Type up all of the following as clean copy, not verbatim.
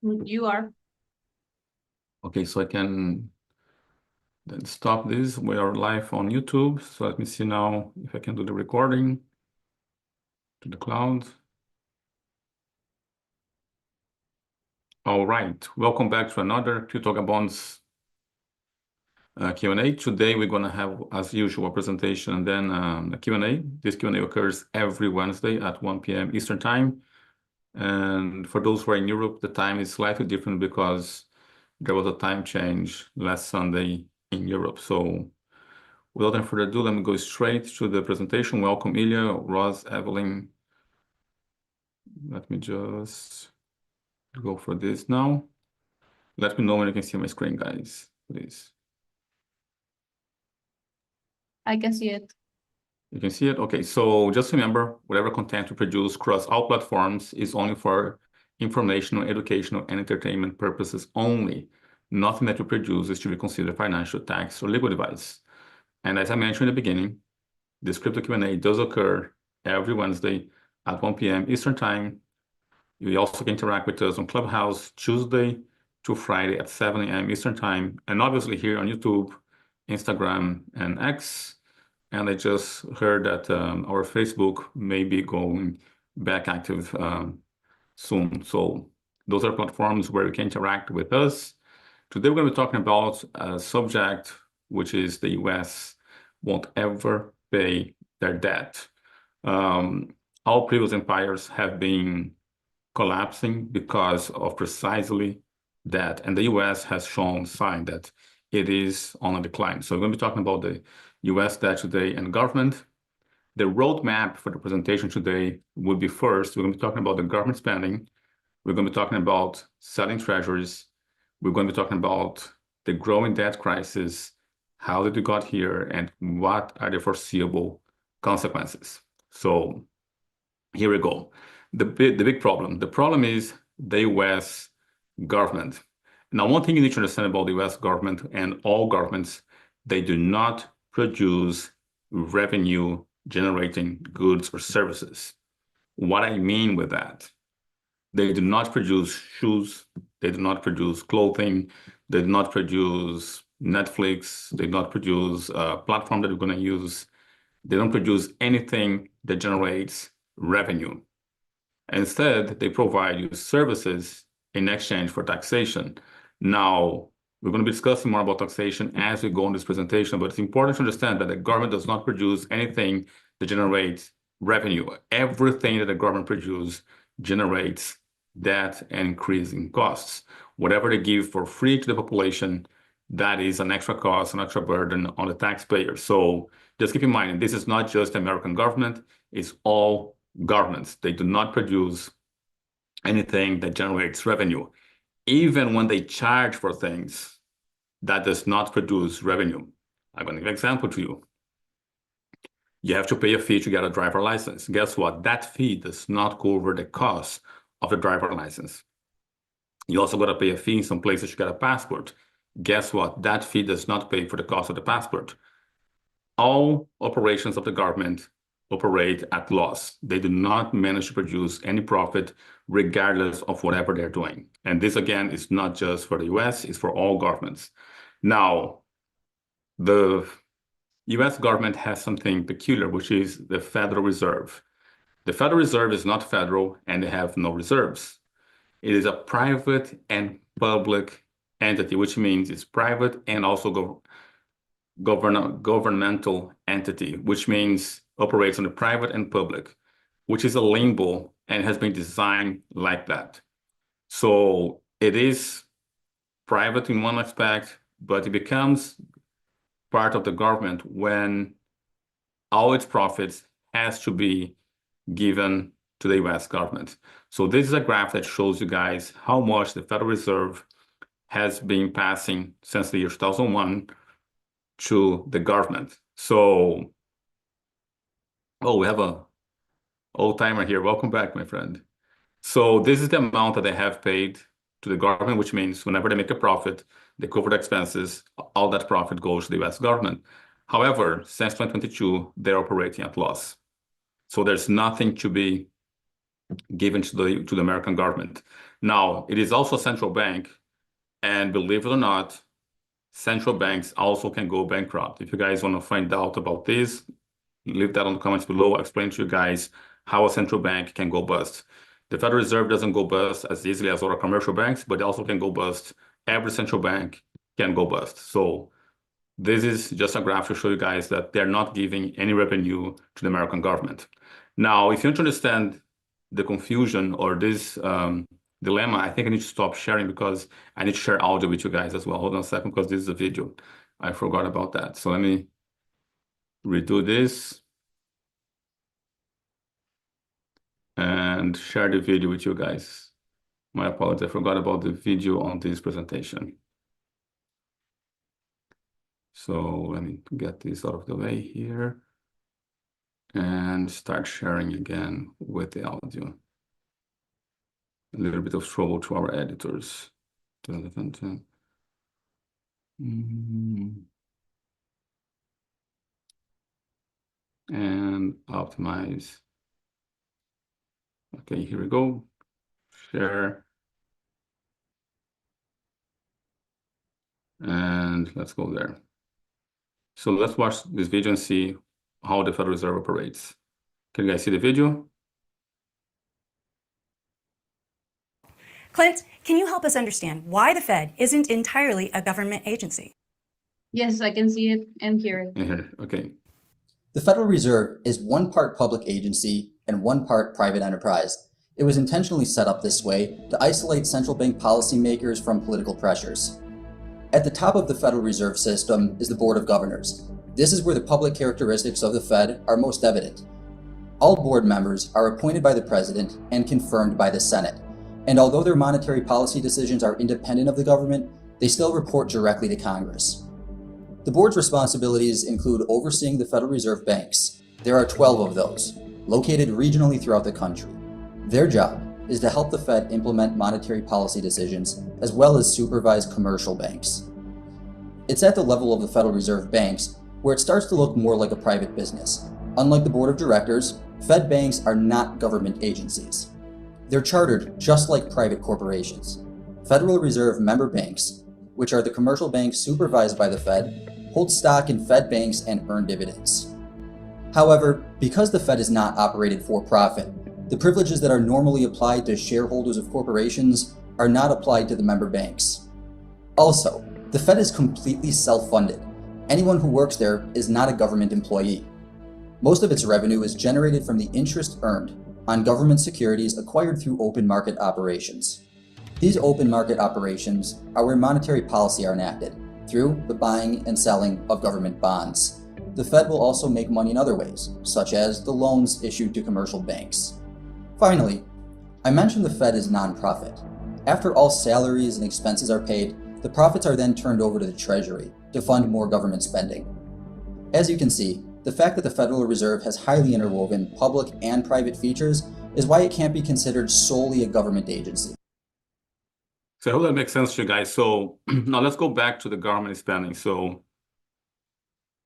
You are. Okay, so I can then stop this. We are live on YouTube. So let me see now if I can do the recording to the cloud. All right, welcome back to another CryptoVagabonds Q&A. Today we're going to have, as usual, a presentation and then a Q&A. This Q&A occurs every Wednesday at 1 p.m. Eastern Time. And for those who are in Europe, the time is slightly different because there was a time change last Sunday in Europe. So without any further ado, let me go straight to the presentation. Welcome, Ilya, Ross, Evelyn. Let me just go for this now. Let me know when you can see my screen, guys, please. I can see it. You can see it? Okay, so just remember, whatever content we produce across all platforms is only for informational, educational, and entertainment purposes only. Nothing that we produce is to be considered financial, tax, or legal advice. And as I mentioned in the beginning, this crypto Q&A does occur every Wednesday at 1 p.m. Eastern Time. You also can interact with us on Clubhouse Tuesday to Friday at 7 a.m. Eastern Time, and obviously here on YouTube, Instagram, and X. And I just heard that our Facebook may be going back active soon. So those are platforms where you can interact with us. Today we're going to be talking about a subject which is the US won't ever pay their debt. All previous empires have been collapsing because of precisely that. And the US has shown sign that it is on a decline. So we're going to be talking about the US debt today and government. The roadmap for the presentation today would be first, we're going to be talking about the government spending. We're going to be talking about selling treasuries. We're going to be talking about the growing debt crisis, how did we got here, and what are the foreseeable consequences. So here we go. The big problem. The problem is the US government. Now, one thing you need to understand about the US government and all governments, they do not produce revenue generating goods or services. What I mean with that, they do not produce shoes, they do not produce clothing, they do not produce Netflix, they do not produce a platform that we're going to use. They don't produce anything that generates revenue. Instead, they provide you services in exchange for taxation. Now, we're going to be discussing more about taxation as we go on this presentation, but it's important to understand that the government does not produce anything that generates revenue. Everything that the government produces generates debt and increasing costs. Whatever they give for free to the population, that is an extra cost, an extra burden on the taxpayer. So just keep in mind, this is not just the American government, it's all governments. They do not produce anything that generates revenue. Even when they charge for things, that does not produce revenue. I'm going to give an example to you. You have to pay a fee to get a driver license. Guess what? That fee does not cover the cost of the driver license. You also got to pay a fee in some places to get a passport. Guess what? That fee does not pay for the cost of the passport. All operations of the government operate at loss. They do not manage to produce any profit regardless of whatever they're doing. And this, again, is not just for the US, it's for all governments. Now, the US government has something peculiar, which is the Federal Reserve. The Federal Reserve is not federal and they have no reserves. It is a private and public entity, which means it's private and also governmental entity, which means operates on the private and public, which is a limbo and has been designed like that. So it is private in one aspect, but it becomes part of the government when all its profits has to be given to the US government. So this is a graph that shows you guys how much the Federal Reserve has been passing since the year 2001 to the government. So, oh, we have a old timer here. Welcome back, my friend. So this is the amount that they have paid to the government, which means whenever they make a profit, they cover the expenses, all that profit goes to the US government. However, since 2022, they're operating at loss. So there's nothing to be given to the American government. Now, it is also a central bank, and believe it or not, central banks also can go bankrupt. If you guys want to find out about this, leave that on the comments below. I'll explain to you guys how a central bank can go bust. The Federal Reserve doesn't go bust as easily as other commercial banks, but it also can go bust. Every central bank can go bust. So this is just a graph to show you guys that they're not giving any revenue to the American government. Now, if you want to understand the confusion or this dilemma, I think I need to stop sharing because I need to share audio with you guys as well. Hold on a second, because this is a video. I forgot about that. So let me redo this and share the video with you guys. My apologies, I forgot about the video on this presentation. So let me get this out of the way here and start sharing again with the audio. A little bit of trouble to our editors. And optimize. Okay, here we go. Share. And let's go there. So let's watch this video and see how the Federal Reserve operates. Can you guys see the video? Clint, can you help us understand why the Fed isn't entirely a government agency? Yes, I can see it and hear it. Okay. The Federal Reserve is one part public agency and one part private enterprise. It was intentionally set up this way to isolate central bank policymakers from political pressures. At the top of the Federal Reserve System is the Board of Governors. This is where the public characteristics of the Fed are most evident. All board members are appointed by the President and confirmed by the Senate. And although their monetary policy decisions are independent of the government, they still report directly to Congress. The board's responsibilities include overseeing the Federal Reserve banks. There are 12 of those, located regionally throughout the country. Their job is to help the Fed implement monetary policy decisions, as well as supervise commercial banks. It's at the level of the Federal Reserve banks where it starts to look more like a private business. Unlike the board of directors, Fed banks are not government agencies. They're chartered just like private corporations. Federal Reserve member banks, which are the commercial banks supervised by the Fed, hold stock in Fed banks and earn dividends. However, because the Fed is not operated for profit, the privileges that are normally applied to shareholders of corporations are not applied to the member banks. Also, the Fed is completely self-funded. Anyone who works there is not a government employee. Most of its revenue is generated from the interest earned on government securities acquired through open market operations. These open market operations are where monetary policy are enacted, through the buying and selling of government bonds. The Fed will also make money in other ways, such as the loans issued to commercial banks. Finally, I mentioned the Fed is nonprofit. After all salaries and expenses are paid, the profits are then turned over to the Treasury to fund more government spending. As you can see, the fact that the Federal Reserve has highly interwoven public and private features is why it can't be considered solely a government agency. So I hope that makes sense to you guys. So now let's go back to the government spending. So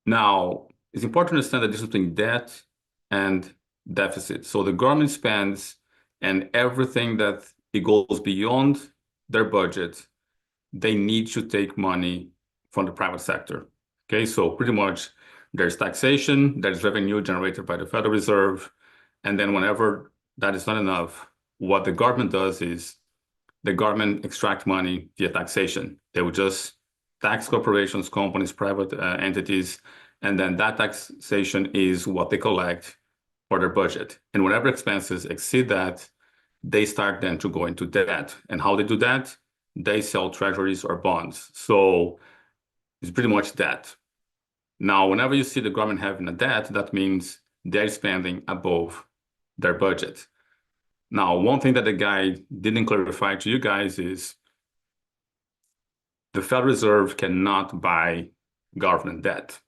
now it's important to understand the difference between debt and deficit. So the government spends, and everything that it goes beyond their budget, they need to take money from the private sector. Okay, so pretty much there's taxation, there's revenue generated by the Federal Reserve, and then whenever that is not enough, what the government does is the government extract money via taxation. They will just tax corporations, companies, private entities, and then that taxation is what they collect for their budget. And whatever expenses exceed that, they start then to go into debt. And how they do that? They sell treasuries or bonds. So it's pretty much debt. Now, whenever you see the government having a debt, that means they're spending above their budget. Now, one thing that the guy didn't clarify to you guys is the Federal Reserve cannot buy government debt.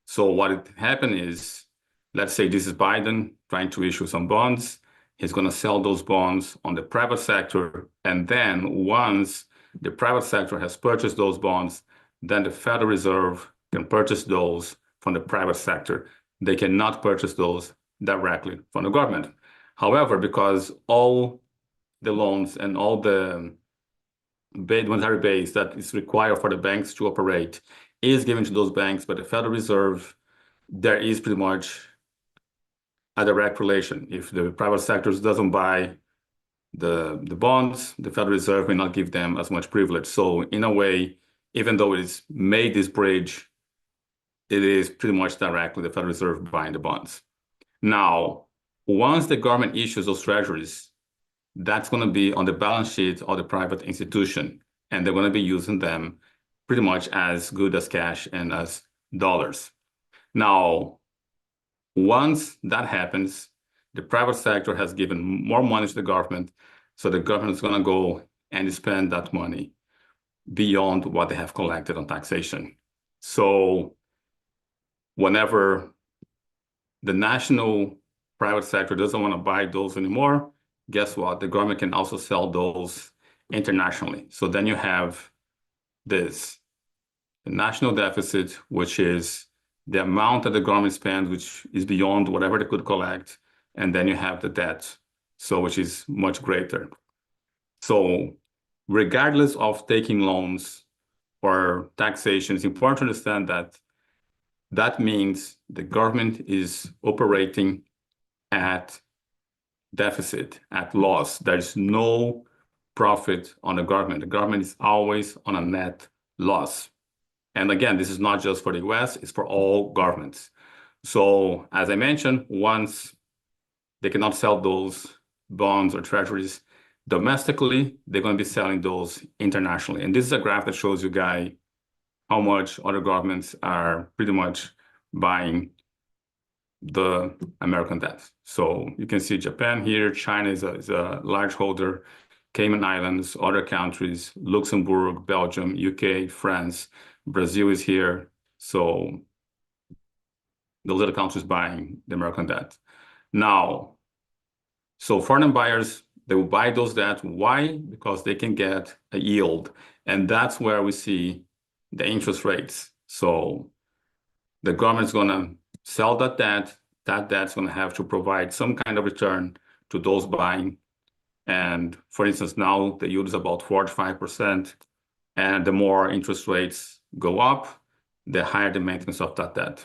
So what happened is, let's say this is Biden trying to issue some bonds. He's going to sell those bonds on the private sector. And then once the private sector has purchased those bonds, then the Federal Reserve can purchase those from the private sector. They cannot purchase those directly from the government. However, because all the loans and all the monetary base that is required for the banks to operate is given to those banks by the Federal Reserve, there is pretty much a direct relation. If the private sector doesn't buy the bonds, the Federal Reserve may not give them as much privilege. So in a way, even though it's made this bridge, it is pretty much directly the Federal Reserve buying the bonds. Now, once the government issues those treasuries, that's going to be on the balance sheet of the private institution, and they're going to be using them pretty much as good as cash and as dollars. Now, once that happens, the private sector has given more money to the government, so the government is going to go and spend that money beyond what they have collected on taxation. So whenever the national private sector doesn't want to buy those anymore, guess what? The government can also sell those internationally. So then you have this, the national deficit, which is the amount that the government spends, which is beyond whatever they could collect. And then you have the debt, so which is much greater. So regardless of taking loans or taxation, it's important to understand that that means the government is operating at deficit, at loss. There's no profit on the government. The government is always on a net loss. And again, this is not just for the US, it's for all governments. So as I mentioned, once they cannot sell those bonds or treasuries domestically, they're going to be selling those internationally. And this is a graph that shows you guys how much other governments are pretty much buying the American debt. So you can see Japan here, China is a large holder, Cayman Islands, other countries, Luxembourg, Belgium, UK, France, Brazil is here. So those are the countries buying the American debt. Now, so foreign buyers, they will buy those debt. Why? Because they can get a yield. And that's where we see the interest rates. So the government's going to sell that debt's going to have to provide some kind of return to those buying. And for instance, now the yield is about 4 to 5%. And the more interest rates go up, the higher the maintenance of that debt.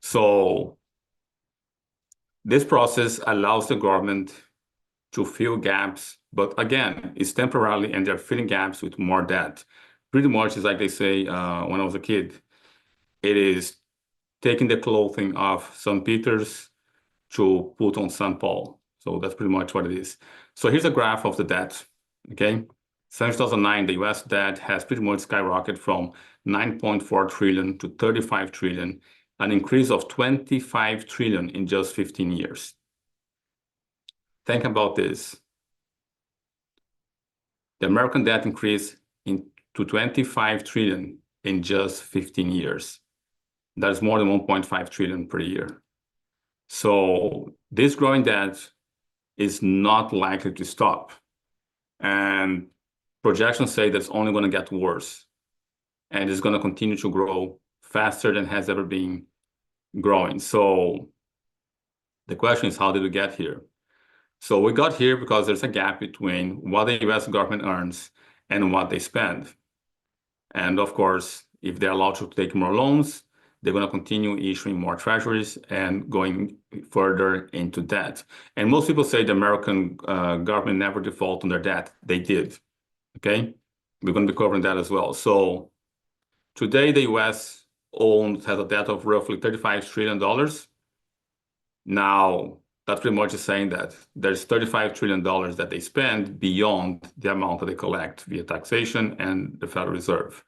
So this process allows the government to fill gaps, but again, it's temporarily, and they're filling gaps with more debt. Pretty much is like they say when I was a kid, it is taking the clothing off St. Peter's to put on St. Paul. So that's pretty much what it is. So here's a graph of the debt, okay? Since 2009, the US debt has pretty much skyrocketed from 9.4 trillion to 35 trillion, an increase of 25 trillion in just 15 years. Think about this. The American debt increased to 25 trillion in just 15 years. That is more than 1.5 trillion per year. So this growing debt is not likely to stop. And projections say that it's only going to get worse. And it's going to continue to grow faster than has ever been growing. So the question is, how did we get here? So we got here because there's a gap between what the US government earns and what they spend. And of course, if they're allowed to take more loans, they're going to continue issuing more treasuries and going further into debt. And most people say the American government never defaulted on their debt. They did, okay? We're going to be covering that as well. So today, the US has a debt of roughly $35 trillion. Now, that's pretty much saying that there's $35 trillion that they spend beyond the amount that they collect via taxation and the Federal Reserve.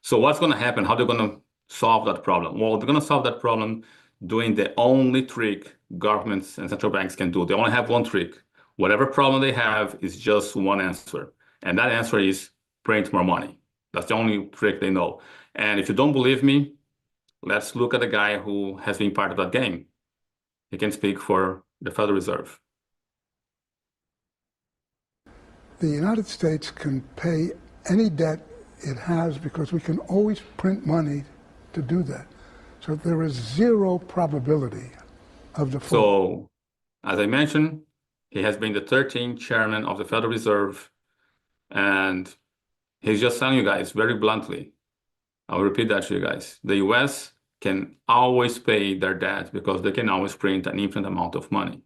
So what's going to happen? How they're going to solve that problem? Well, they're going to solve that problem doing the only trick governments and central banks can do. They only have one trick. Whatever problem they have is just one answer. And that answer is print more money. That's the only trick they know. And if you don't believe me, let's look at the guy who has been part of that game. He can speak for the Federal Reserve. The United States can pay any debt it has because we can always print money to do that. So there is zero probability of default. So, as I mentioned, He has been the 13th chairman of the Federal Reserve, and he's just telling you guys very bluntly, I'll repeat that to you guys. The US can always pay their debt because they can always print an infinite amount of money.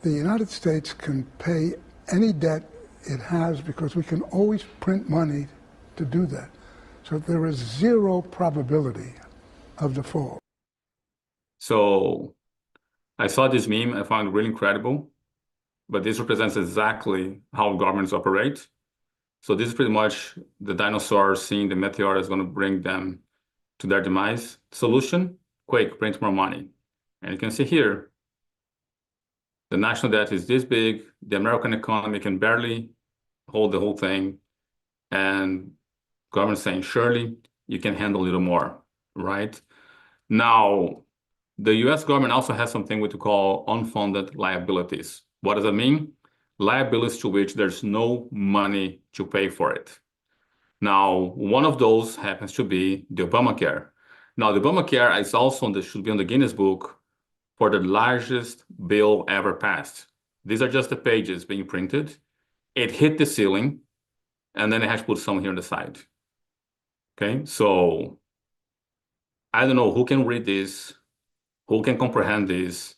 The United States can pay any debt it has because we can always print money to do that. So there is zero probability of default. So I saw this meme, I found it really incredible, but this represents exactly how governments operate. So this is pretty much the dinosaurs seeing the meteor is going to bring them to their demise. Solution, quick, print more money. And you can see here, the national debt is this big, the American economy can barely hold the whole thing, and government saying, surely you can handle a little more, right? Now, the US government also has something we call unfunded liabilities. What does that mean? Liabilities to which there's no money to pay for it. Now, one of those happens to be the Obamacare. Now, the Obamacare is also should be on the Guinness Book for the largest bill ever passed. These are just the pages being printed. It hit the ceiling, and then it has to put some here on the side. Okay, so I don't know who can read this, who can comprehend this,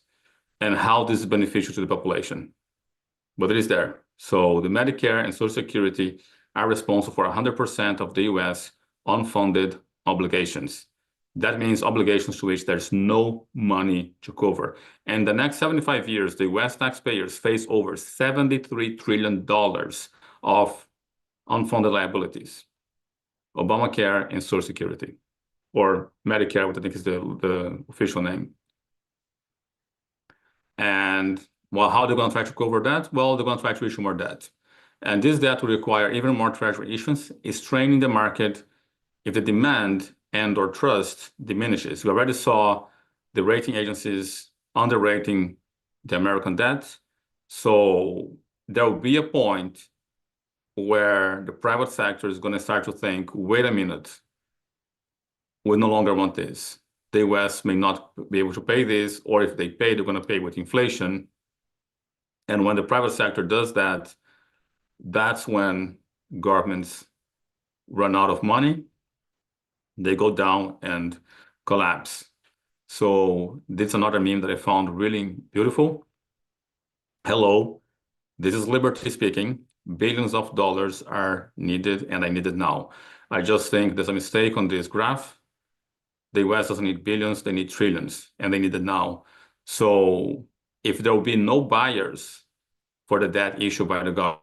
and how this is beneficial to the population. But it is there. So the Medicare and Social Security are responsible for 100% of the US unfunded obligations. That means obligations to which there's no money to cover. And the next 75 years, the US taxpayers face over $73 trillion of unfunded liabilities. Obamacare and Social Security, or Medicare, which I think is the official name. And well, how are they going to try to cover that? Well, they're going to try to issue more debt. And this debt will require even more treasury issuance, is straining the market if the demand and or trust diminishes. We already saw the rating agencies underrating the American debt. So there will be a point where the private sector is going to start to think, wait a minute, we no longer want this. The US may not be able to pay this, or if they pay, they're going to pay with inflation. And when the private sector does that, that's when governments run out of money, they go down and collapse. So this is another meme that I found really beautiful. Hello, this is Liberty speaking. Billions of dollars are needed, and I need it now. I just think there's a mistake on this graph. The US doesn't need billions, they need trillions, and they need it now. So if there will be no buyers for the debt issued by the government,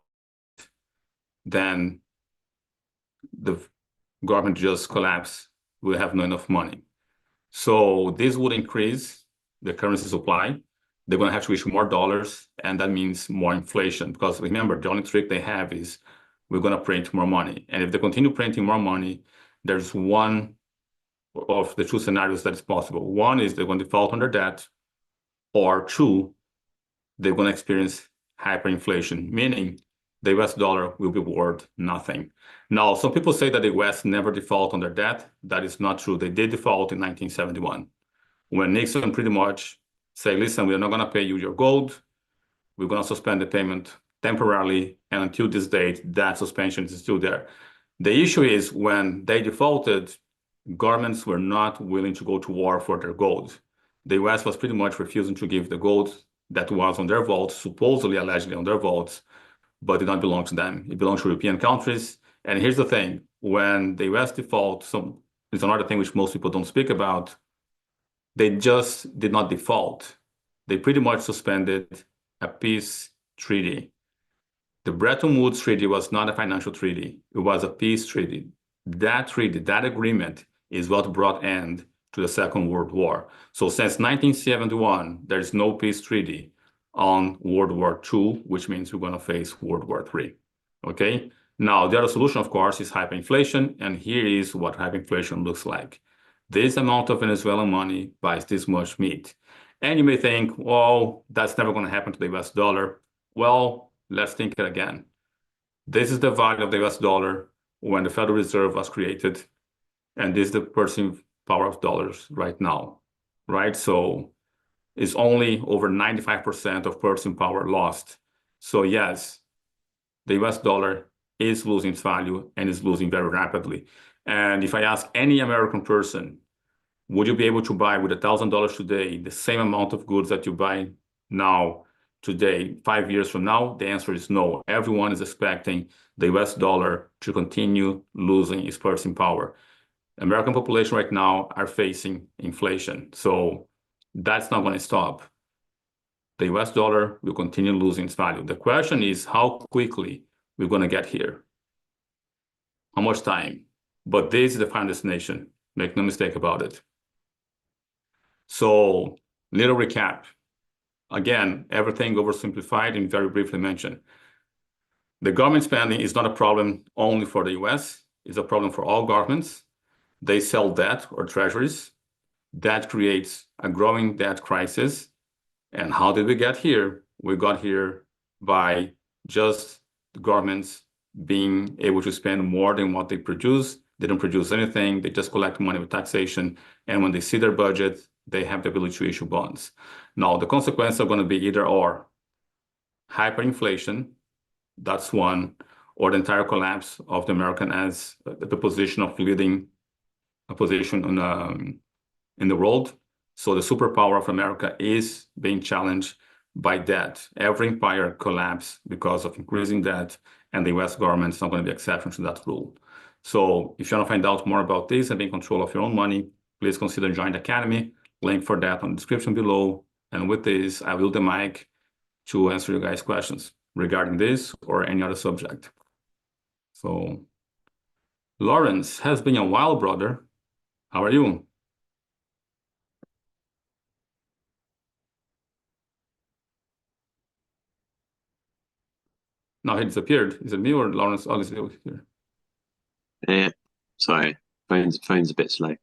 then the government just collapse. We'll have not enough money. So this would increase the currency supply. They're going to have to issue more dollars, and that means more inflation. Because remember, the only trick they have is we're going to print more money. And if they continue printing more money, there's one of the two scenarios that is possible. One is they're going to default on their debt, or two, they're going to experience hyperinflation, meaning the US dollar will be worth nothing. Now, some people say that the US never default on their debt. That is not true. They did default in 1971, when Nixon pretty much said, listen, we're not going to pay you your gold. We're going to suspend the payment temporarily, and until this date, that suspension is still there. The issue is when they defaulted, governments were not willing to go to war for their gold. The US was pretty much refusing to give the gold that was on their vaults, supposedly, allegedly on their vaults, but did not belong to them. It belongs to European countries. And here's the thing, when the US default, it's another thing which most people don't speak about, they just did not default. They pretty much suspended a peace treaty. The Bretton Woods Treaty was not a financial treaty. It was a peace treaty. That treaty, that agreement is what brought end to the Second World War. So since 1971, there's no peace treaty on World War II, which means we're going to face World War III. Okay? Now, the other solution, of course, is hyperinflation, and here is what hyperinflation looks like. This amount of Venezuelan money buys this much meat. And you may think, well, that's never going to happen to the US dollar. Well, let's think it again. This is the value of the US dollar when the Federal Reserve was created, and this is the purchasing power of dollars right now, right? So is only over 95% of purchasing power lost. So yes, the US dollar is losing its value and is losing very rapidly. And if I ask any American person, would you be able to buy with $1,000 today the same amount of goods that you buy now, today, 5 years from now? The answer is no. Everyone is expecting the US dollar to continue losing its purchasing power. American population right now are facing inflation. So that's not going to stop. The US dollar will continue losing its value. The question is how quickly we're going to get here. How much time? But this is the final destination. Make no mistake about it. So, little recap. Again, everything oversimplified and very briefly mentioned. The government spending is not a problem only for the US. It's a problem for all governments. They sell debt or treasuries. That creates a growing debt crisis. And how did we get here? We got here by just the governments being able to spend more than what they produce. They don't produce anything. They just collect money with taxation. And when they see their budget, they have the ability to issue bonds. Now, the consequences are going to be either or. Hyperinflation, that's one, or the entire collapse of the American as the position of leading a position in the world. So the superpower of America is being challenged by debt. Every empire collapses because of increasing debt, and the US government is not going to be exception to that rule. So if you want to find out more about this and be in control of your own money, please consider joining the Academy. Link for that on the description below. And with this, I will the mic to answer you guys' questions regarding this or any other subject. So, Lawrence, has been a while, brother. How are you? Now he disappeared. Is it me or Lawrence? Oh, is it here? Yeah, sorry, phone's a bit slow.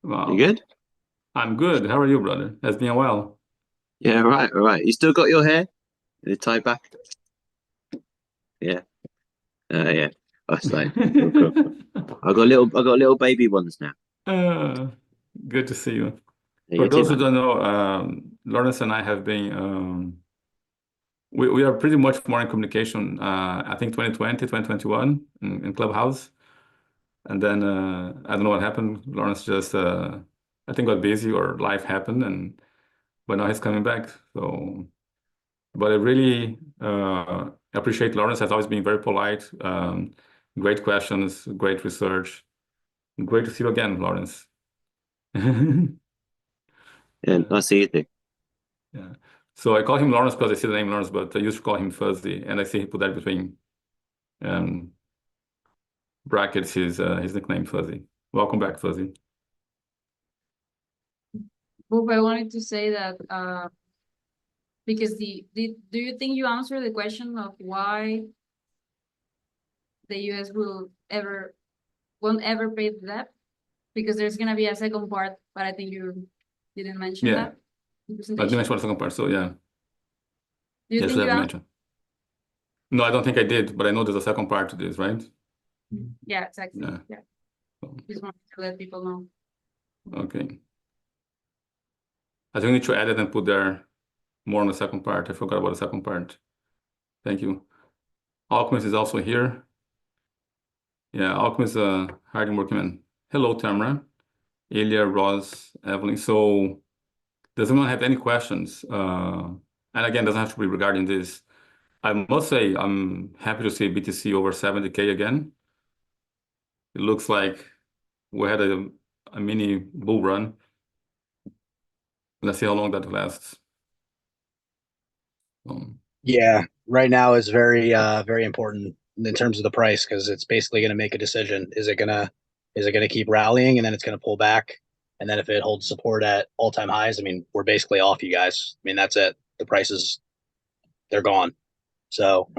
Wow. You good? I'm good. How are you, brother? Has been a while. Yeah, all right. You still got your hair? Is it tied back? Yeah. Yeah. That's like cool. I got little baby ones now. Good to see you. Yeah, For you too, those who man. don't know, Lawrence and I have been we are pretty much more in communication, I think 2020, 2021 in Clubhouse. And then I don't know what happened. Lawrence just, I think got busy or life happened, but now he's coming back. So, but I really appreciate Lawrence. Has always been very polite, great questions, great research. Great to see you again, Lawrence. Yeah, nice to see you too. Yeah. So I call him Lawrence because I see the name Lawrence, but I used to call him Fuzzy, and I see he put that between brackets his nickname Fuzzy. Welcome back, Fuzzy. Bob, I wanted to say that because do you think you answered the question of why the US won't ever pay the debt? Because there's gonna be a second part, but I think you didn't mention that. I didn't mention the second part, so yeah. Do you Yes, think I you have mentioned. No, I don't think I did, but I know there's a second part to this, right? Yeah, exactly. Yeah. Yeah. Just wanted to let people know. Okay. I think we need to edit and put there more on the second part. I forgot about the second part. Thank you. Alchemist is also here. Yeah, Alchemist, hard working man. Hello, Tamara, Ilya, Ross, Evelyn. So, does anyone have any questions? And again, doesn't have to be regarding this. I must say, I'm happy to see BTC over 70K again. It looks like we had a mini bull run. Let's see how long that lasts. Yeah, right now is very very important in terms of the price because it's basically going to make a decision. Is it gonna keep rallying and then it's going to pull back? And then if it holds support at all-time highs, I mean, we're basically off, you guys. I mean, that's it. The prices, they're gone. So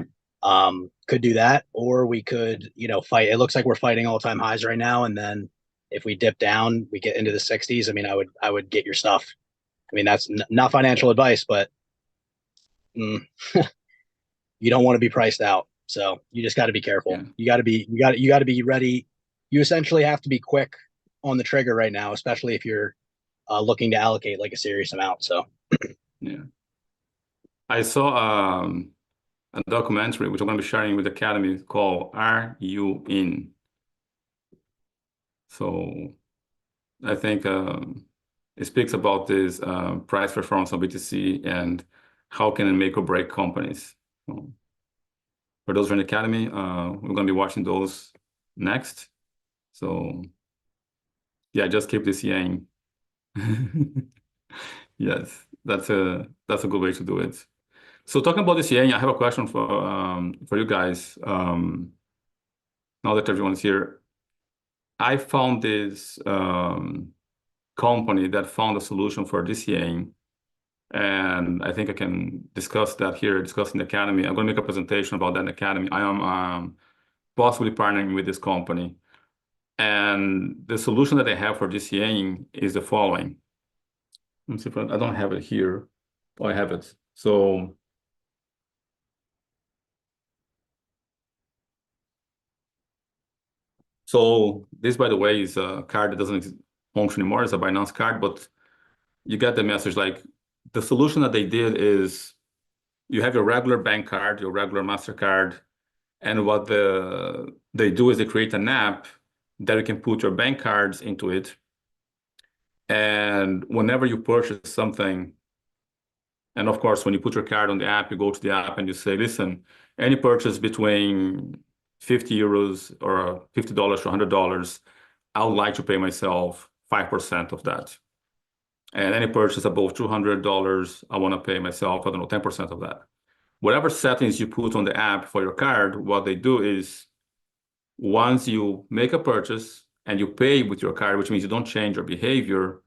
could do that, or we could, fight. It looks like we're fighting all-time highs right now, and then if we dip down, we get into the 60s. I mean, I would get your stuff. I mean, that's not financial advice, but you don't want to be priced out. So you just got to be careful. Yeah. You got to be ready. You essentially have to be quick on the trigger right now, especially if you're looking to allocate like a serious amount. So Yeah. I saw a documentary which I'm going to be sharing with the Academy called "Are You In?" So I think it speaks about this price performance on BTC and how can it make or break companies. So for those in the Academy, we're going to be watching those next. So yeah, just keep this yang. Yes, that's a good way to do it. So talking about this yang, I have a question for you guys. Now that everyone's here, I found this company that found a solution for this yang, and I think I can discuss that here, discuss in the Academy. I'm going to make a presentation about that in the Academy. I am possibly partnering with this company, and the solution that they have for this yang is the following. Let me see if I don't have it here. Oh, I have it. So this, by the way, is a card that doesn't function anymore. It's a Binance card, but you get the message. Like the solution that they did is you have your regular bank card, your regular MasterCard, and what they do is they create an app that you can put your bank cards into it. And whenever you purchase something, and of course, when you put your card on the app, you go to the app and you say, listen, any purchase between 50 euros or $50 to $100, I would like to pay myself 5% of that. And any purchase above $200, I want to pay myself, I don't know, 10% of that. Whatever settings you put on the app for your card, what they do is once you make a purchase and you pay with your card, which means you don't change your behavior,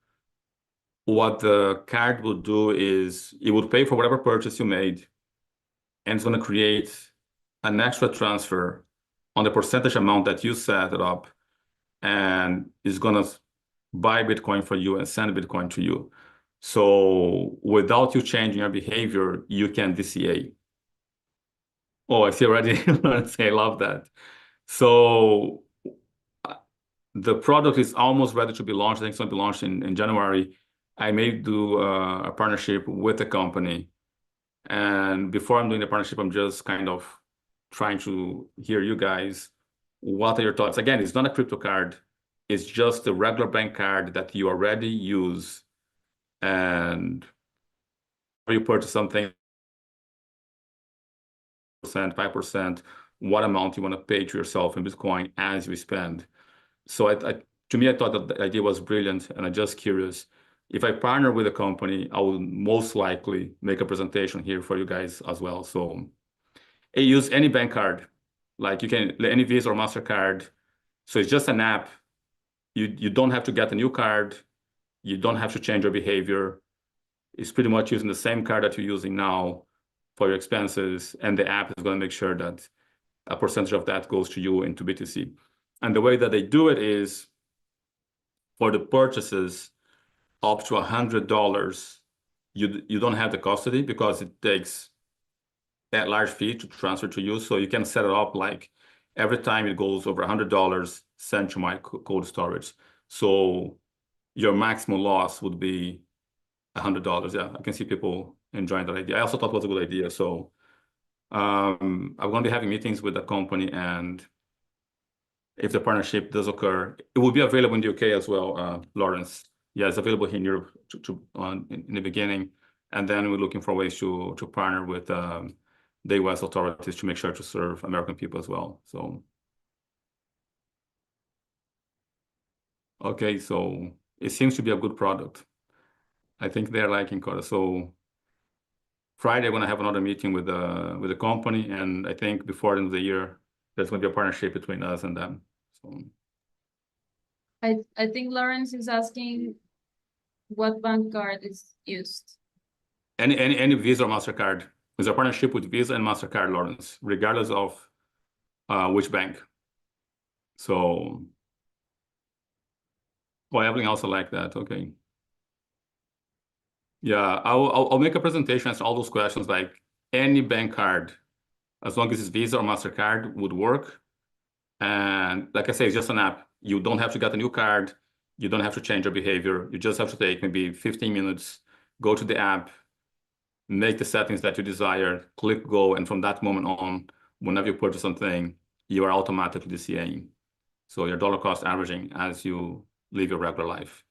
what the card will do is it would pay for whatever purchase you made, and it's going to create an extra transfer on the percentage amount that you set it up, and it's going to buy Bitcoin for you and send Bitcoin to you. So without you changing your behavior, you can DCA. Oh, I see already. I love that. So the product is almost ready to be launched. I think it's going to be launched in January. I may do a partnership with the company. And before I'm doing the partnership, I'm just kind of trying to hear you guys. What are your thoughts? Again, it's not a crypto card. It's just a regular bank card that you already use. And when you purchase something, 5%, what amount you want to pay to yourself in Bitcoin as you spend. So to me, I thought that the idea was brilliant, and I'm just curious. If I partner with a company, I will most likely make a presentation here for you guys as well. So I use any bank card, like you can, any Visa or MasterCard. So it's just an app. You don't have to get a new card. You don't have to change your behavior. It's pretty much using the same card that you're using now for your expenses, and the app is going to make sure that a percentage of that goes to you into BTC. And the way that they do it is for the purchases up to $100, you don't have the custody because it takes that large fee to transfer to you. So you can set it up like every time it goes over $100, send to my cold storage. So your maximum loss would be $100. Yeah, I can see people enjoying that idea. I also thought it was a good idea. So I'm going to be having meetings with the company, and if the partnership does occur, it will be available in the UK as well, Lawrence. Yeah, it's available here in Europe in the beginning, and then we're looking for ways to partner with the US authorities to make sure to serve American people as well. So, okay, so it seems to be a good product. I think they're liking it. So Friday, I'm going to have another meeting with the company, and I think before the end of the year, there's going to be a partnership between us and them. So I think Lawrence is asking what bank card is used. Any Visa or MasterCard. There's a partnership with Visa and MasterCard, Lawrence, regardless of which bank. So, Evelyn also like that. Okay. Yeah, I'll make a presentation answer all those questions. Like any bank card, as long as it's Visa or MasterCard, would work. And like I say, it's just an app. You don't have to get a new card. You don't have to change your behavior. You just have to take maybe 15 minutes, go to the app, make the settings that you desire, click go, and from that moment on, whenever you purchase something, you are automatically DCAing. So your dollar cost averaging as you live your regular life.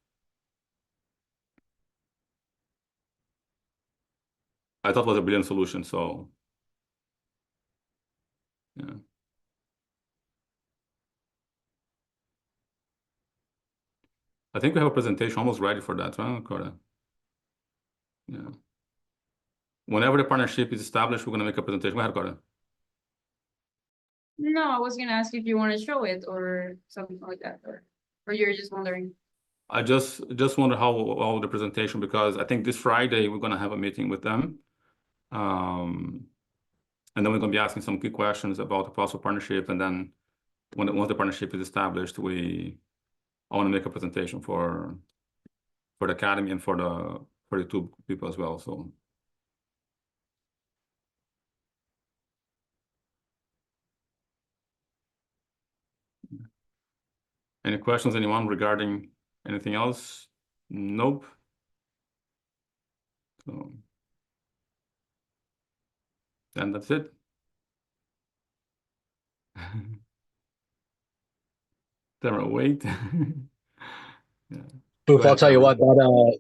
I thought it was a brilliant solution, so yeah. I think we have a presentation almost ready for that, right, Cora? Yeah. Whenever the partnership is established, we're going to make a presentation. Go ahead, Cora. No, I was gonna ask if you want to show it or something like that, or you're just wondering. I just wonder how the presentation, because I think this Friday we're going to have a meeting with them. And then we're going to be asking some key questions about the possible partnership. And then once the partnership is established, I want to make a presentation for the academy and for the two people as well. So any questions, anyone, regarding anything else? Nope. So then that's it. Tamara, wait. Yeah. Boof, I'll ahead, tell you Tamara. what, that,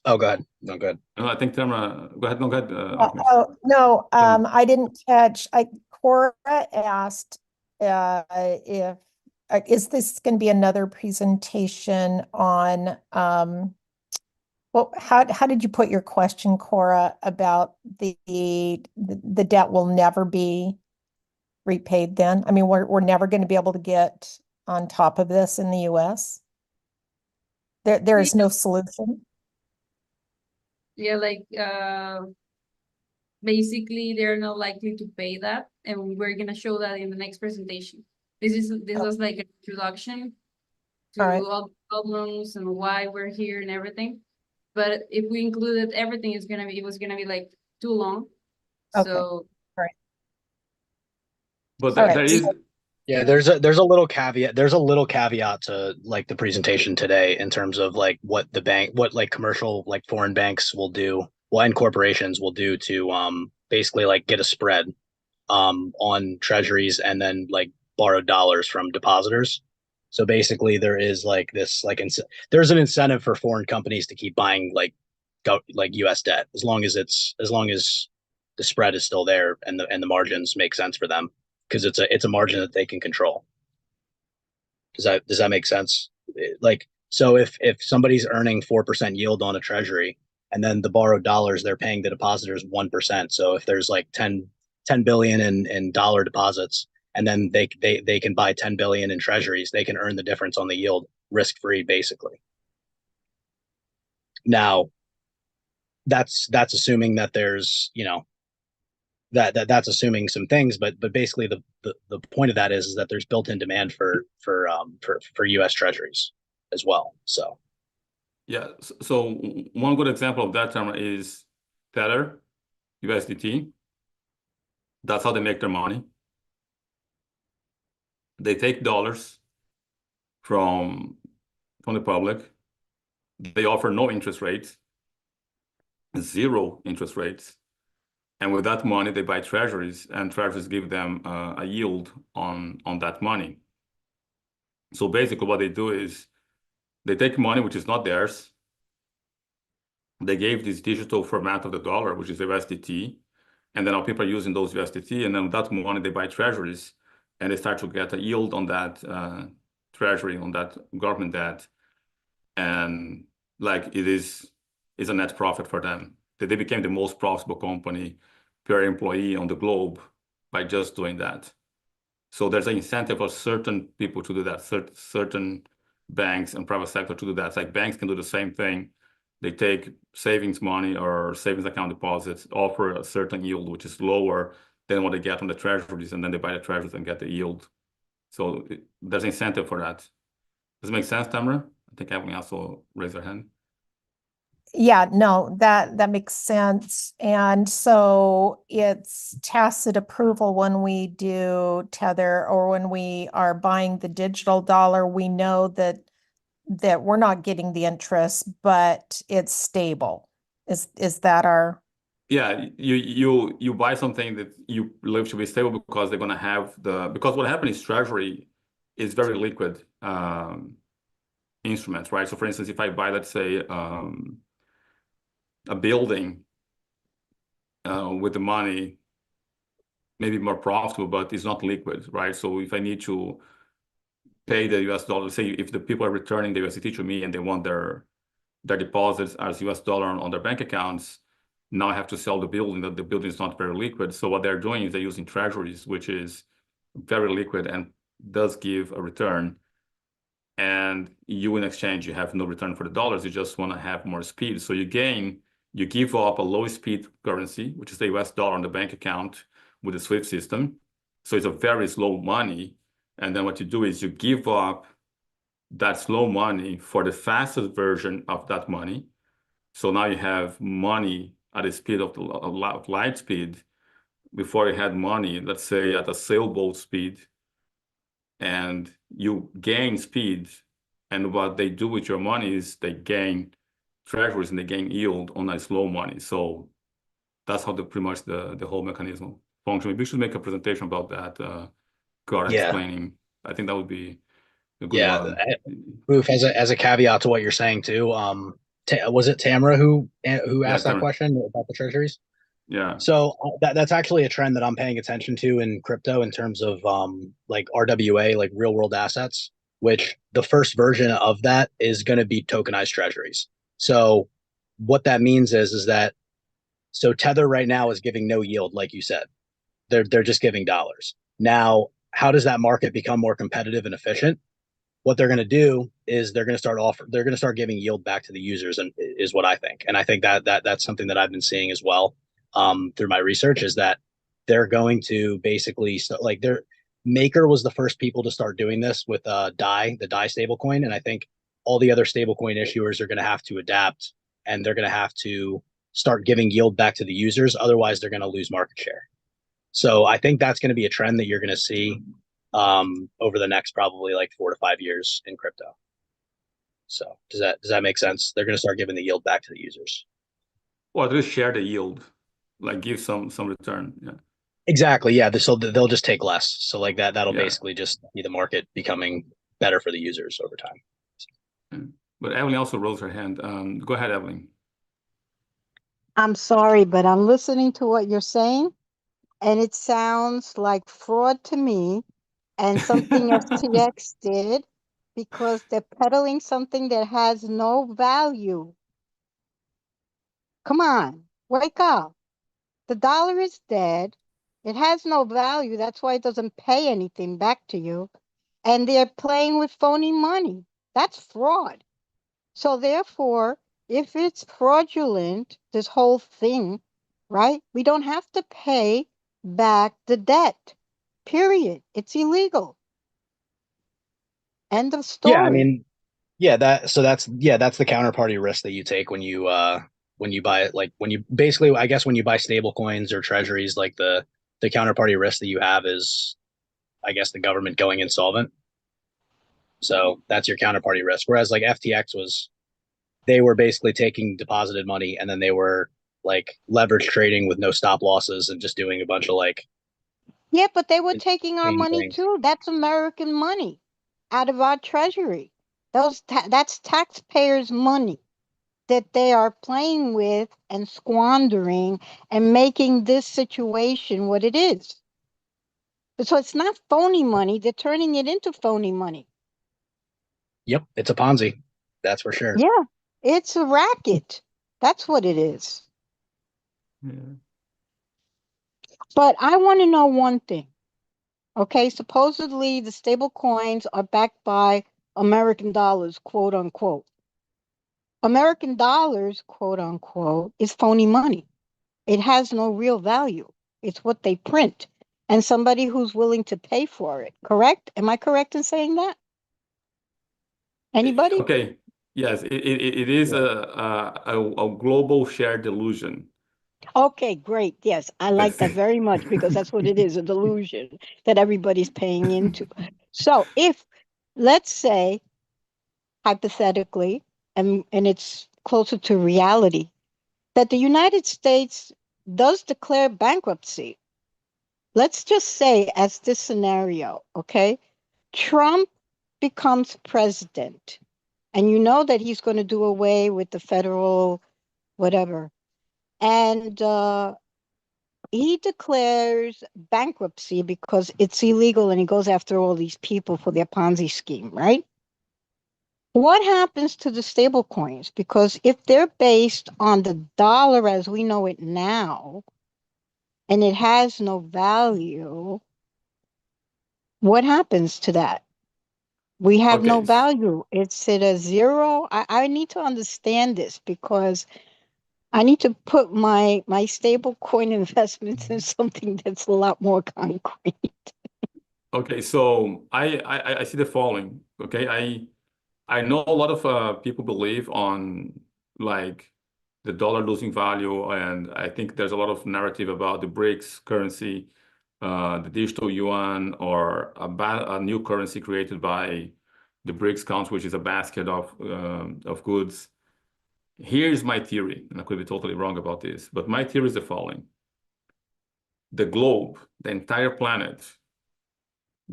oh, go ahead. No, go ahead. No, I think Tamara, go ahead. No, go ahead. Agnes. Oh, no, Tamara. I didn't catch, Cora asked, if, is this going to be another presentation on, well, how did you put your question, Cora, about the debt will never be repaid then? I mean, we're never going to be able to get on top of this in the US? There is no solution? Yeah, like basically they're not likely to pay that, and we're gonna show that in the next presentation. This was like an introduction to All right. all the problems and why we're here and everything. But if we included everything, it was gonna be like too long. Okay. So But All right. there is. Yeah, there's a little caveat. There's a little caveat to like the presentation today in terms of like what like commercial, like foreign banks will do, and corporations will do to basically like get a spread on treasuries and then like borrow dollars from depositors. So basically there is like this like there's an incentive for foreign companies to keep buying like US debt as long as the spread is still there and the margins make sense for them, because it's a margin that they can control. Does that make sense? Like, so if somebody's earning 4% yield on a treasury, and then the borrowed dollars they're paying the depositors 1%. So if there's like 10 billion in dollar deposits, and then they can buy 10 billion in treasuries, they can earn the difference on the yield risk free, basically. Now, that's assuming that there's, you know, that's assuming some things, but basically the point of that is that there's built-in demand for US treasuries as well. So Yeah, so one good example of that term is Tether, USDT. That's how they make their money. They take dollars from the public. They offer no interest rates, 0 interest rates. And with that money, they buy treasuries, and treasuries give them a yield on that money. So basically what they do is they take money which is not theirs. They gave this digital format of the dollar, which is the USDT. And then our people are using those USDT, and then that money they buy treasuries, and they start to get a yield on that treasury, on that government debt. And like it is a net profit for them. They became the most profitable company per employee on the globe by just doing that. So there's an incentive for certain people to do that, certain banks and private sector to do that. It's like banks can do the same thing. They take savings money or savings account deposits, offer a certain yield, which is lower than what they get on the treasuries, and then they buy the treasuries and get the yield. So there's incentive for that. Does it make sense, Tamara? I think everyone also raised their hand. Yeah, no, that makes sense. And so it's tacit approval when we do Tether, or when we are buying the digital dollar, we know that that we're not getting the interest, but it's stable. Is that our? Yeah, you buy something that you believe to be stable because they're gonna have because what happened is Treasury is very liquid instruments, right? So for instance, if I buy, let's say, a building with the money, maybe more profitable, but it's not liquid, right? So if I need to pay the US dollar, say if the people are returning the USDT to me and they want their deposits as US dollar on their bank accounts, now I have to sell the building. That the building is not very liquid. So what they're doing is they're using treasuries, which is very liquid and does give a return. And you in exchange, you have no return for the dollars. You just want to have more speed. So you give up a low speed currency, which is the US dollar on the bank account with the SWIFT system. So it's a very slow money. And then what you do is you give up that slow money for the fastest version of that money. So now you have money at the speed of light speed. Before you had money, let's say at a sailboat speed, and you gain speed. And what they do with your money is they gain treasuries and they gain yield on that slow money. So that's how pretty much the whole mechanism functions. Maybe we should make a presentation about that, God, Yeah. explaining. I think that would be a good Yeah, one. Roof, as a caveat to what you're saying too, was it Tamara who asked that Tamara. question about the treasuries? Yeah. So that's actually a trend that I'm paying attention to in crypto in terms of like RWA, like real world assets, which the first version of that is going to be tokenized treasuries. So what that means is that so Tether right now is giving no yield, like you said. They're just giving dollars. Now, how does that market become more competitive and efficient? What they're going to do is they're going to start giving yield back to the users, and is what I think. And I think that's something that I've been seeing as well through my research, is that they're going to basically like their Maker was the first people to start doing this with the DAI stablecoin, and I think all the other stablecoin issuers are going to have to adapt, and they're going to have to start giving yield back to the users. Otherwise, they're going to lose market share. So I think that's going to be a trend that you're going to see over the next probably like 4 to 5 years in crypto. So does that make sense? They're going to start giving the yield back to the users. Well, just share the yield, like give some return. Yeah. Exactly. Yeah. So they'll just take less. So like that'll basically just be the market becoming better for the users over time. Yeah. But Evelyn also rose her hand. Go ahead, Evelyn. I'm sorry, but I'm listening to what you're saying, and it sounds like fraud to me and something FTX did, because they're peddling something that has no value. Come on, wake up. The dollar is dead. It has no value. That's why it doesn't pay anything back to you. And they're playing with phony money. That's fraud. So therefore, if it's fraudulent, this whole thing, right? We don't have to pay back the debt. Period. It's illegal. End of story. Yeah, I mean, that's the counterparty risk that you take when you buy it. Like when you basically, I guess, when you buy stable coins or treasuries, like the counterparty risk that you have is, I guess, the government going insolvent. So that's your counterparty risk. Whereas like FTX they were basically taking deposited money and then they were like leverage trading with no stop losses and just doing a bunch of like. Yeah, but they were taking our money too. That's American money out of our treasury. That's taxpayers' money that they are playing with and squandering and making this situation what it is. So it's not phony money. They're turning it into phony money. Yep, it's a Ponzi. That's for sure. Yeah, it's a racket. That's what it is. Yeah. But I want to know one thing. Okay, supposedly the stable coins are backed by American dollars, quote unquote. American dollars, quote unquote, is phony money. It has no real value. It's what they print and somebody who's willing to pay for it. Correct? Am I correct in saying that? Anybody? Okay. Yes, it is a global shared delusion. Okay, great. Yes, I like that very much because that's what it is, a delusion that everybody's paying into. So if, let's say, hypothetically, and it's closer to reality, that the United States does declare bankruptcy. Let's just say, as this scenario, okay, Trump becomes president, and you know that he's going to do away with the federal whatever, and he declares bankruptcy because it's illegal, and he goes after all these people for their Ponzi scheme, right? What happens to the stable coins? Because if they're based on the dollar as we know it now, and it has no value, what happens to that? We have no Okay. value. It's at a zero. I need to understand this because I need to put my stable coin investments in something that's a lot more concrete. Okay, so I see the following. Okay, I know a lot of people believe on like the dollar losing value, and I think there's a lot of narrative about the BRICS currency, the digital yuan, or a new currency created by the BRICS countries, which is a basket of goods. Here's my theory, and I could be totally wrong about this, but my theory is the following. The globe, the entire planet,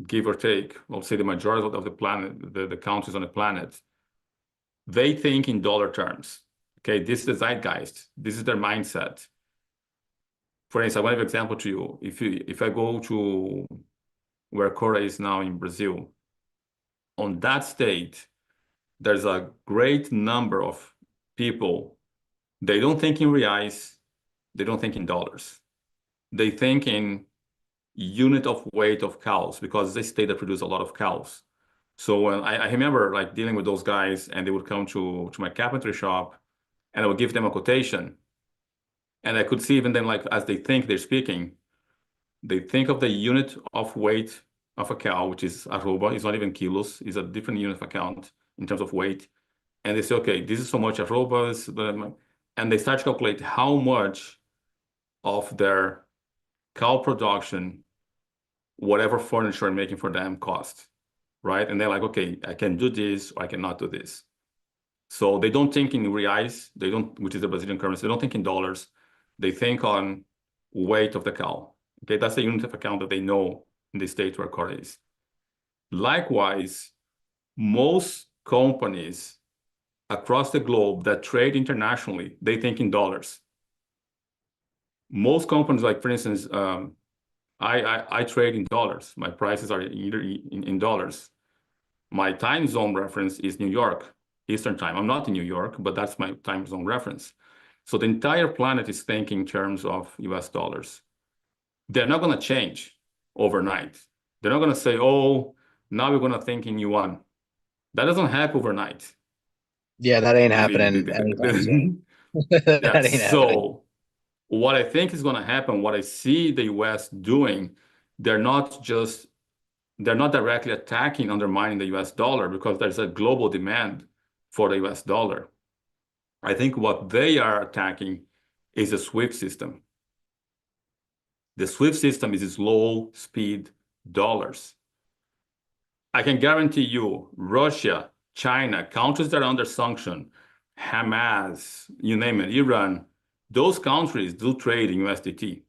give or take, let's say the majority of the planet, the countries on the planet, they think in dollar terms. Okay, this is the zeitgeist. This is their mindset. For instance, I want to give an example to you. If I go to where Korea is now in Brazil, on that state, there's a great number of people. They don't think in reais. They don't think in dollars. They think in unit of weight of cows because they state that produce a lot of cows. So when I remember like dealing with those guys, and they would come to my carpentry shop, and I would give them a quotation, and I could see even then, like as they think they're speaking, they think of the unit of weight of a cow, which is arroba. It's not even kilos. It's a different unit of account in terms of weight. And they say, okay, this is so much arrobas, and they start to calculate how much of their cow production, whatever furniture I'm making for them cost, right? And they're like, okay, I can do this, or I cannot do this. So they don't think in reais, they don't, which is the Brazilian currency. They don't think in dollars. They think on weight of the cow. Okay, that's the unit of account that they know in the state where Korea is. Likewise, most companies across the globe that trade internationally, they think in dollars. Most companies, like for instance, I trade in dollars. My prices are either in dollars. My time zone reference is New York, Eastern time. I'm not in New York, but that's my time zone reference. So the entire planet is thinking in terms of US dollars. They're not going to change overnight. They're not going to say, oh, now we're going to think in yuan. That doesn't happen overnight. Yeah, that ain't happening anytime soon. That Yeah, ain't happening. so what I think is going to happen, what I see the US doing, they're not directly attacking, undermining the US dollar because there's a global demand for the US dollar. I think what they are attacking is the SWIFT system. The SWIFT system is low speed dollars. I can guarantee you, Russia, China, countries that are under sanction, Hamas, you name it, Iran, those countries do trade in USDT.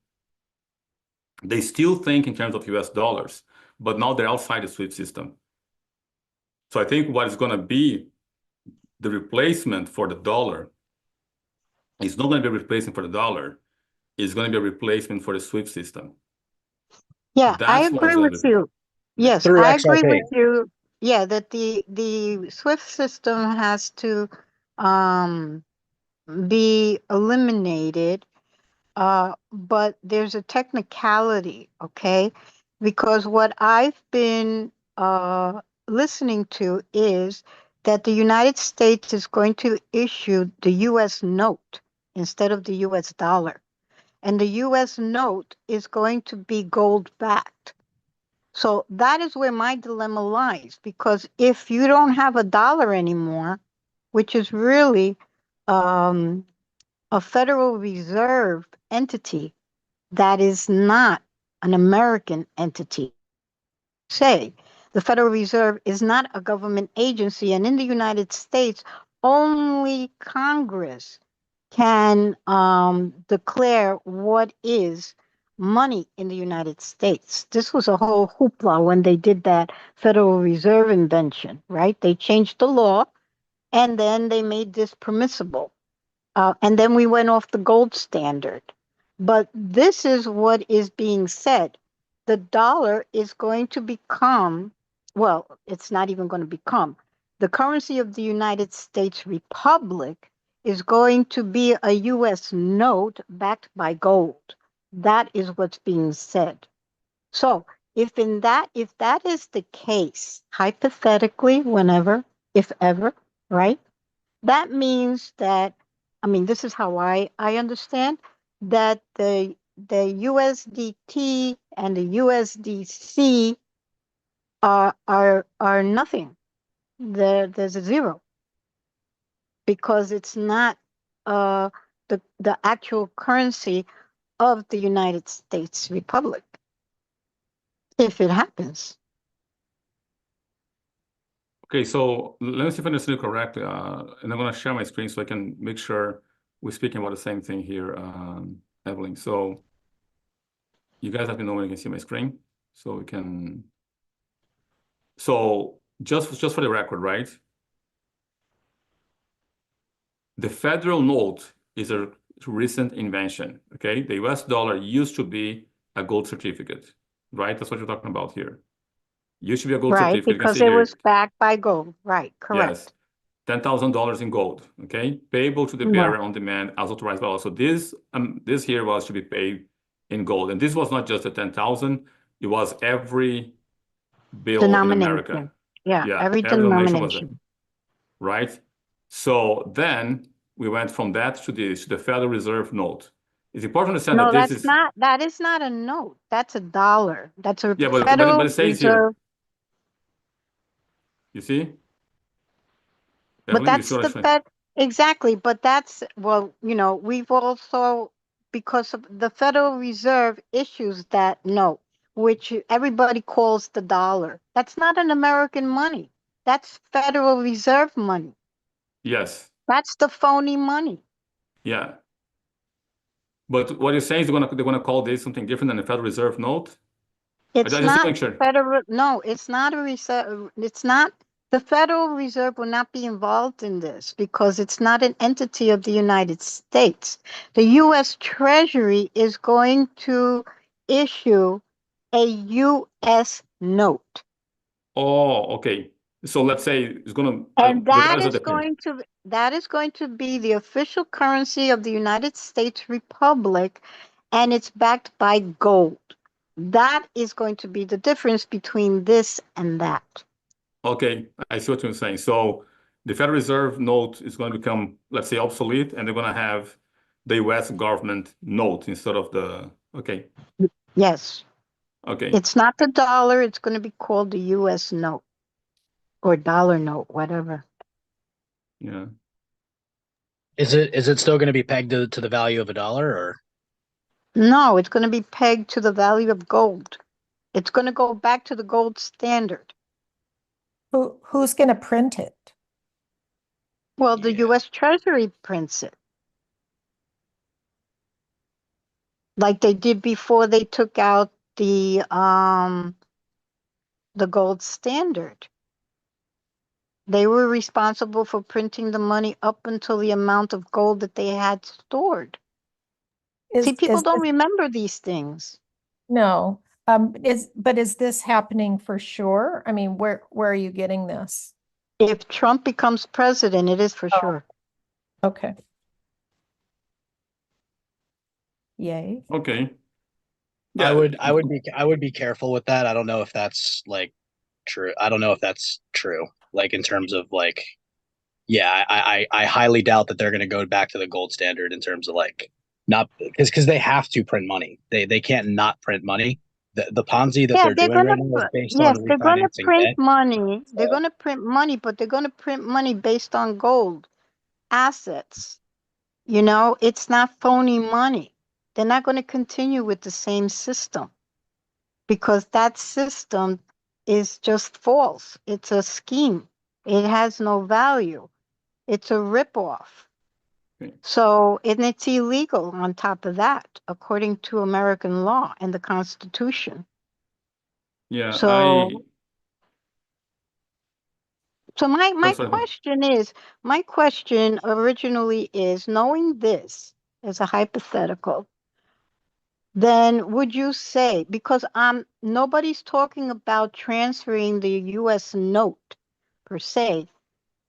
They still think in terms of US dollars, but now they're outside the SWIFT system. So I think what is going to be the replacement for the dollar is not going to be a replacement for the dollar. It's going to be a replacement for the SWIFT system. Yeah, I That's what agree it's going with to be. you. Yes, Through I agree XRP. with you. Yeah, that the SWIFT system has to be eliminated. But there's a technicality, okay? Because what I've been listening to is that the United States is going to issue the US note instead of the US dollar. And the US note is going to be gold backed. So that is where my dilemma lies, because if you don't have a dollar anymore, which is really a Federal Reserve entity that is not an American entity, say the Federal Reserve is not a government agency, and in the United States, only Congress can declare what is money in the United States. This was a whole hoopla when they did that Federal Reserve invention, right? They changed the law and then they made this permissible. And then we went off the gold standard. But this is what is being said. The dollar is going to become, well, it's not even going to become. The currency of the United States Republic is going to be a US note backed by gold. That is what's being said. So if that is the case, hypothetically, whenever, if ever, right? That means that, I mean, this is how I understand that the USDT and the USDC are nothing. There's a zero because it's not the actual currency of the United States Republic. If it happens. Okay, so let me see if I understood it correctly. And I'm going to share my screen so I can make sure we're speaking about the same thing here, Evelyn. So you guys let me know when you can see my screen, so we can. So just for the record, right? The federal note is a recent invention. Okay, the U.S. dollar used to be a gold certificate, right? That's what you're talking about here. Used to be a gold Right, certificate. because it was backed by gold. Right, correct. Yes, $10,000 in gold. Okay, payable to the bearer on demand as authorized by law. So this here was to be paid in gold, and this was not just the 10,000. It was every bill in America. Yeah, every denomination was there, right? So then we went from that to the Federal Reserve note. It's important to understand that this is that is not a note. That's a dollar. That's a Federal but it says Reserve. Here. You see? But that's the Fed. Exactly. But that's, well, we've also, because of the Federal Reserve issues that note, which everybody calls the dollar. That's not an American money. That's Federal Reserve money. Yes. That's the phony money. Yeah. But what you're saying is they're gonna call this something different than the Federal Reserve note? It's not federal. No, it's not a reserve. It's not. The Federal Reserve will not be involved in this because it's not an entity of the United States. The U.S. Treasury is going to issue a U.S. note. Oh, okay. So let's say it's going to, and that is going to be the official currency of the United States Republic, and it's backed by gold. That is going to be the difference between this and that. Okay, I see what you're saying. So the Federal Reserve note is going to become, let's say, obsolete, and they're going to have the U.S. government note instead of the, okay. Yes. Okay. It's not the dollar. It's going to be called the U.S. note or dollar note, whatever. Yeah. Is it still going to be pegged to the value of a dollar, or? No, it's going to be pegged to the value of gold. It's going to go back to the gold standard. Who's going to print it? Well, the U.S. Treasury prints it. Like they did before they took out the gold standard. They were responsible for printing the money up until the amount of gold that they had stored. See, people don't remember these things. No. But is this happening for sure? I mean, where are you getting this? If Trump becomes president, it is for sure. Okay. Yay. Okay. Yeah. I would be careful with that. I don't know if that's like true. I don't know if that's true. Like in terms of like, yeah, I highly doubt that they're going to go back to the gold standard in terms of like not because they have to print money. They can't not print money. The Ponzi that they're doing right now is based on they're going to print debt. money. They're going to print money, but they're going to print money based on gold assets. It's not phony money. They're not going to continue with the same system because that system is just false. It's a scheme. It has no value. It's a ripoff. Okay. So, and it's illegal on top of that, according to American law and the Constitution. Yeah, So, so my sorry. my question originally is, knowing this as a hypothetical, then would you say, because nobody's talking about transferring the US note per se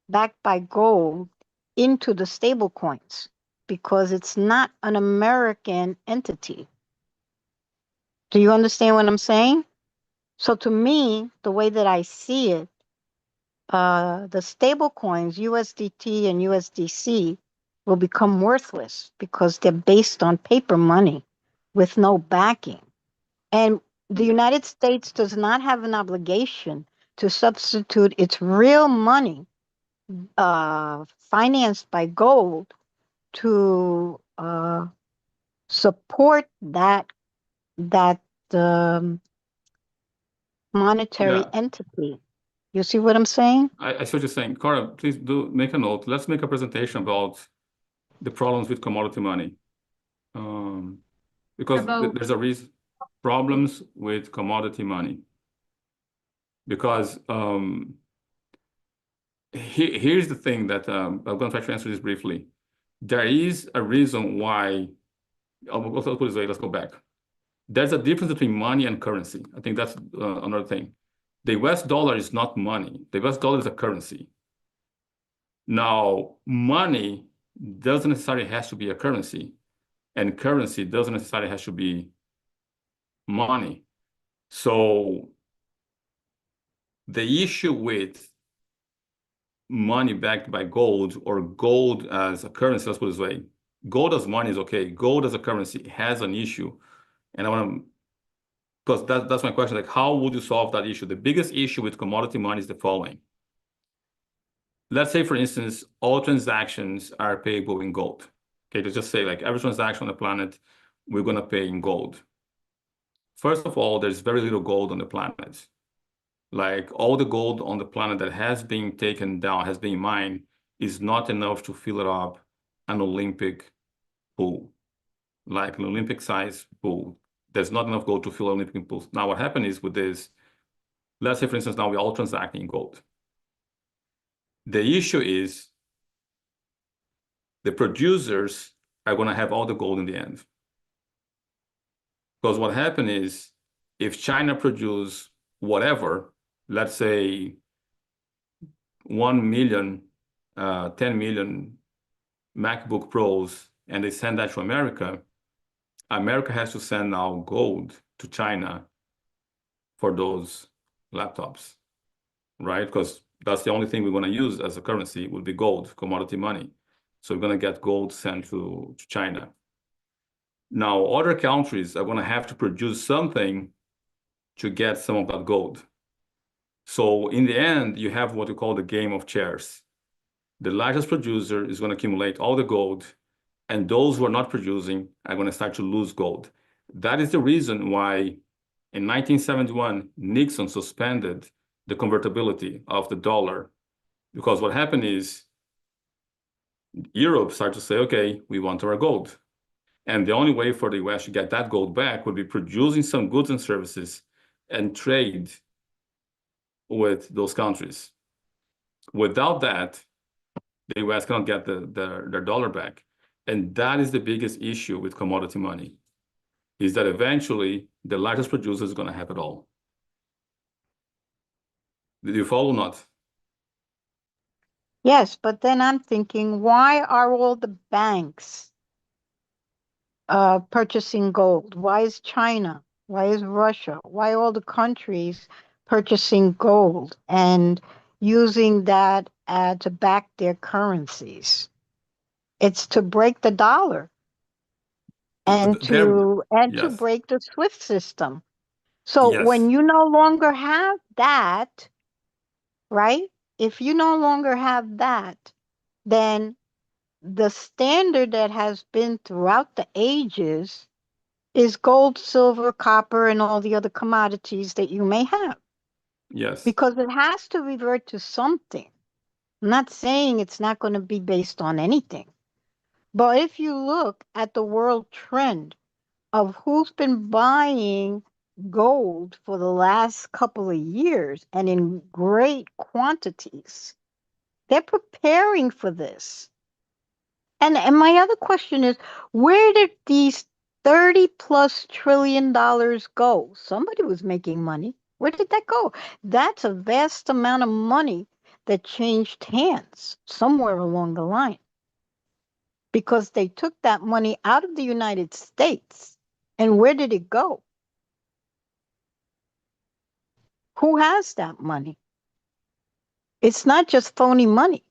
backed by gold into the stable coins, because it's not an American entity. Do you understand what I'm saying? So to me, the way that I see it, the stable coins, USDT and USDC, will become worthless because they're based on paper money with no backing. And the United States does not have an obligation to substitute its real money, financed by gold, to support that monetary Yeah. entity. You see what I'm saying? I see what you're saying. Cora, please do make a note. Let's make a presentation about the problems with commodity money. Because there's a reason, problems with commodity money. Because here's the thing that I'm going to try to answer this briefly. There is a reason why, let's put it this way, let's go back. There's a difference between money and currency. I think that's another thing. The US dollar is not money. The US dollar is a currency. Now, money doesn't necessarily have to be a currency, and currency doesn't necessarily have to be money. So the issue with money backed by gold, or gold as a currency, let's put it this way, gold as money is okay. Gold as a currency has an issue. And I want to, because that's my question, like, how would you solve that issue? The biggest issue with commodity money is the following. Let's say, for instance, all transactions are payable in gold. Okay, let's just say, like, every transaction on the planet, we're going to pay in gold. First of all, there's very little gold on the planet. Like, all the gold on the planet that has been taken down, has been mined, is not enough to fill it up an Olympic pool, like an Olympic-sized pool. There's not enough gold to fill an Olympic pool. Now, what happened is with this, let's say, for instance, now we're all transacting in gold. The issue is the producers are going to have all the gold in the end. Because what happened is, if China produce whatever, let's say 1 million, 10 million MacBook Pros, and they send that to America, America has to send now gold to China for those laptops, right? Because that's the only thing we're going to use as a currency would be gold, commodity money. So we're going to get gold sent to China. Now, other countries are going to have to produce something to get some of that gold. So in the end, you have what we call the game of chairs. The largest producer is going to accumulate all the gold, and those who are not producing are going to start to lose gold. That is the reason why in 1971, Nixon suspended the convertibility of the dollar, because what happened is Europe started to say, okay, we want our gold. And the only way for the US to get that gold back would be producing some goods and services and trade with those countries. Without that, the US cannot get their dollar back. And that is the biggest issue with commodity money, is that eventually the largest producer is going to have it all. Did you follow or not? Yes, but then I'm thinking, why are all the banks purchasing gold? Why is China? Why is Russia? Why all the countries purchasing gold and using that to back their currencies? It's to break the dollar and to Yes. break the SWIFT system. So Yes. when you no longer have that, right? If you no longer have that, then the standard that has been throughout the ages is gold, silver, copper, and all the other commodities that you may have. Yes. Because it has to revert to something. I'm not saying it's not going to be based on anything. But if you look at the world trend of who's been buying gold for the last couple of years and in great quantities, they're preparing for this. And my other question is, where did these 30 plus trillion dollars go? Somebody was making money. Where did that go? That's a vast amount of money that changed hands somewhere along the line, because they took that money out of the United States. And where did it go? Who has that money? It's not just phony money.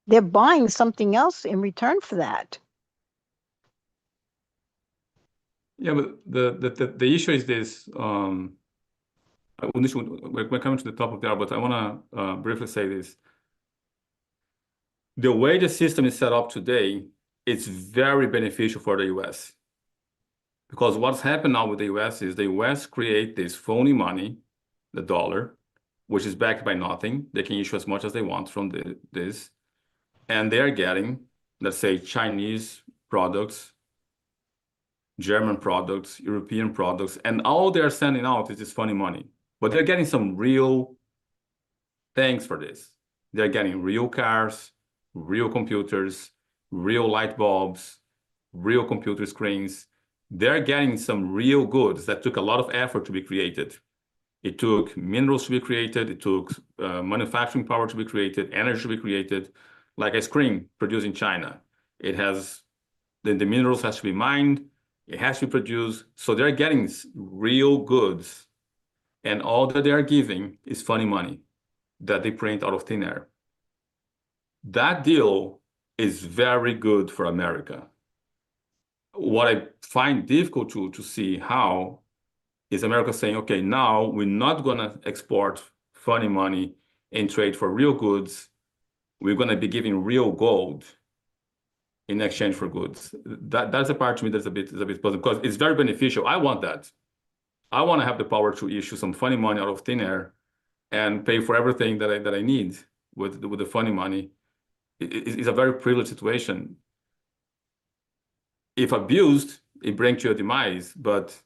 They're buying something else in return for that. Yeah, but the issue is this. We're coming to the top of the hour, but I want to briefly say this. The way the system is set up today, it's very beneficial for the US. Because what's happened now with the US is the US create this phony money, the dollar, which is backed by nothing. They can issue as much as they want from this. And they're getting, let's say, Chinese products, German products, European products, and all they're sending out is this funny money. But they're getting some real things for this. They're getting real cars, real computers, real light bulbs, real computer screens. They're getting some real goods that took a lot of effort to be created. It took minerals to be created. It took manufacturing power to be created, energy to be created, like a screen produced in China. It has, the minerals has to be mined. It has to be produced. So they're getting real goods. And all that they are giving is funny money that they print out of thin air. That deal is very good for America. What I find difficult to see how is America saying, okay, now we're not going to export funny money and trade for real goods. We're going to be giving real gold in exchange for goods. That's a part to me that's a bit puzzling, because it's very beneficial. I want that. I want to have the power to issue some funny money out of thin air and pay for everything that I need with the funny money. It's a very privileged situation. If abused, it brings you a demise. But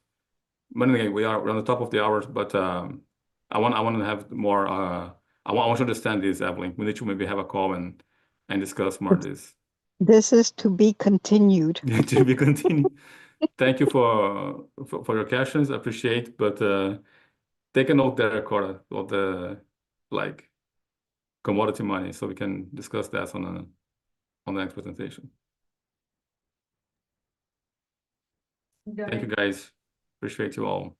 again, we're on the top of the hour. But I want to have more. I want to understand this, Evelyn. We need to maybe have a call and discuss more this. This is to be continued. To be continued. Thank you for your questions. I appreciate. But take a note there, Cora, of the commodity money, so we can discuss that on the next presentation. Thank you, guys. Appreciate you all.